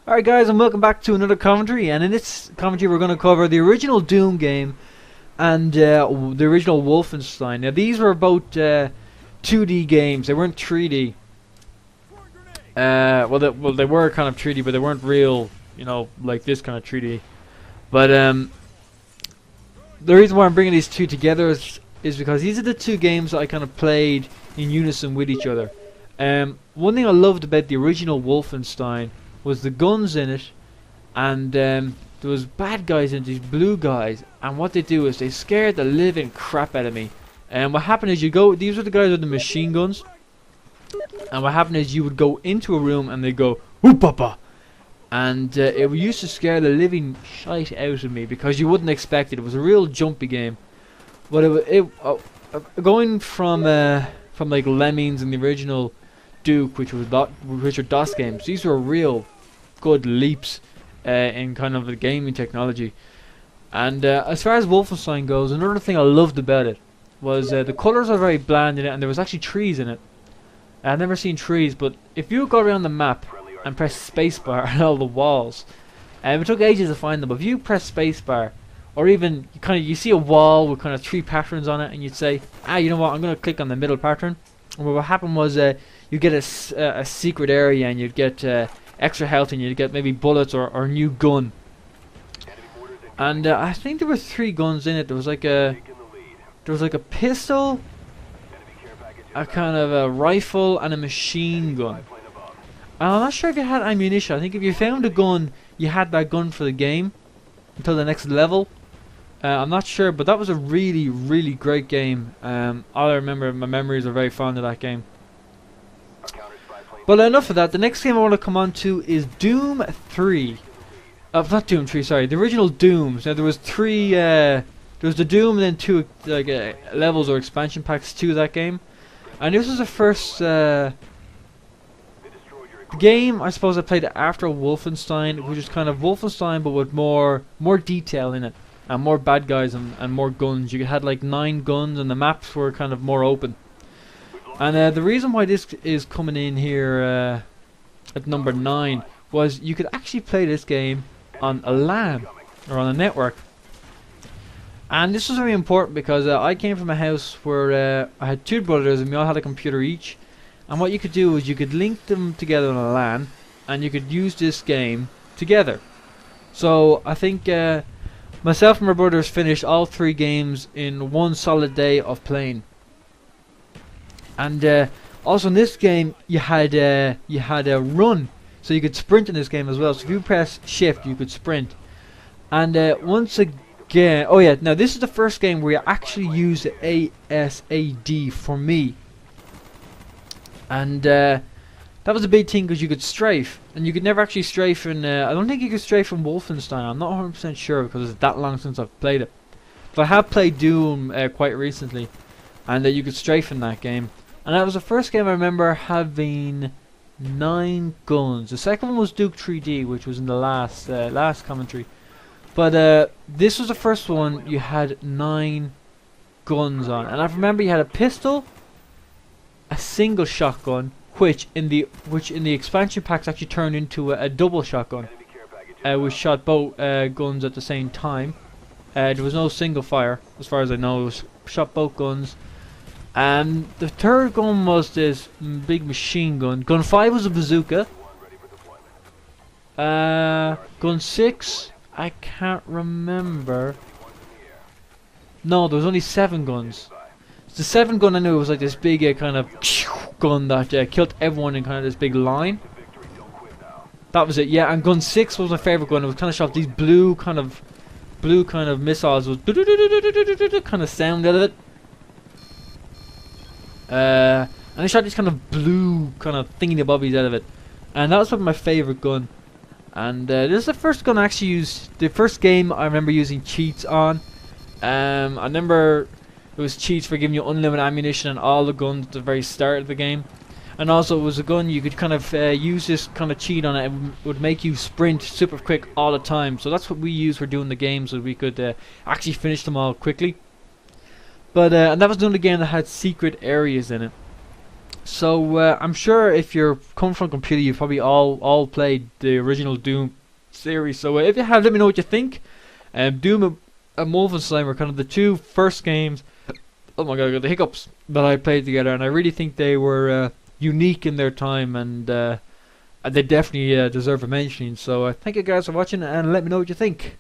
Alright guys, and welcome back to another commentary, and in this commentary we're going to cover the original Doom game and the original Wolfenstein. Now these were both 2D games, they weren't 3D. They were kind of 3D, but they weren't real, you know, like this kind of 3D. But the reason why I'm bringing these two together is because these are the two games that I kind of played in unison with each other. One thing I loved about the original Wolfenstein was the guns in it, and there was bad guys in these blue guys, and what they do is they scared the living crap out of me. And what happened is these were the guys with the machine guns, and what happened is you would go into a room and they go whoop papa, and it used to scare the living shite out of me because you wouldn't expect it. It was a real jumpy game, but going from like Lemmings and the original Duke, which were DOS games, these were real good leaps in kind of the gaming technology. And as far as Wolfenstein goes, another thing I loved about it was the colours are very bland in it, and there was actually trees in it. I've never seen trees, but if you go around the map and press spacebar on all the walls, it took ages to find them, but if you press spacebar, or even you see a wall with kind of 3 patterns on it, and you'd say, you know what, I'm going to click on the middle pattern. And what happened was you get a secret area, and you'd get extra health, and you'd get maybe bullets or a new gun. And I think there were 3 guns in it. There was like a pistol, a kind of a rifle, and a machine gun. And I'm not sure if you had ammunition. I think if you found a gun, you had that gun for the game until the next level. I'm not sure, but that was a really, really great game. All I remember, my memories are very fond of that game. But enough of that. The next game I want to come on to is Doom 3. Not Doom 3, sorry. The original Dooms. Now there was 3. There was the Doom and then 2 levels or expansion packs to that game. And this was the first game I suppose I played after Wolfenstein, which is kind of Wolfenstein but with more detail in it, and more bad guys and more guns. You had like 9 guns, and the maps were kind of more open. And the reason why this is coming in here at number 9 was you could actually play this game on a LAN or on a network. And this was very important because I came from a house where I had 2 brothers and we all had a computer each. And what you could do is you could link them together on a LAN, and you could use this game together. So I think myself and my brothers finished all 3 games in one solid day of playing. And also in this game you had a run, so you could sprint in this game as well. So if you press shift you could sprint. And once again, oh yeah, now this is the first game where you actually use the ASAD for me. And that was a big thing because you could strafe, and you could never actually strafe in I don't think you could strafe from Wolfenstein. I'm not 100% sure because it's that long since I've played it. But I have played Doom quite recently, and you could strafe in that game. And that was the first game I remember having 9 guns. The second one was Duke 3D, which was in the last commentary. But this was the first one you had 9 guns on. And I remember you had a pistol, a single shotgun, which in the expansion packs actually turned into a double shotgun, which shot both guns at the same time. There was no single fire, as far as I know. It was shot both guns. And the third gun was this big machine gun. Gun 5 was a bazooka. Gun 6, I can't remember. No, there was only 7 guns. The 7th gun I knew was like this big kind of gun that killed everyone in kind of this big line. That was it, yeah. And gun 6 was my favorite gun. It was kind of shot these blue kind of missiles with kind of sound out of it. And I shot these kind of blue kind of thingy bobbies out of it, and that was probably my favorite gun. And this is the first gun I actually used, the first game I remember using cheats on. I remember it was cheats for giving you unlimited ammunition on all the guns at the very start of the game. And also it was a gun you could kind of use this kind of cheat on it. It would make you sprint super quick all the time. So that's what we used for doing the game, so we could actually finish them all quickly. But and that was the only game that had secret areas in it. So I'm sure if you're coming from a computer, you've probably all played the original Doom series. So if you have, let me know what you think. Doom and Wolfenstein were kind of the two first games. Oh my god, I got the hiccups that I played together, and I really think they were unique in their time, and they definitely deserve a mentioning. So thank you guys for watching, and let me know what you think.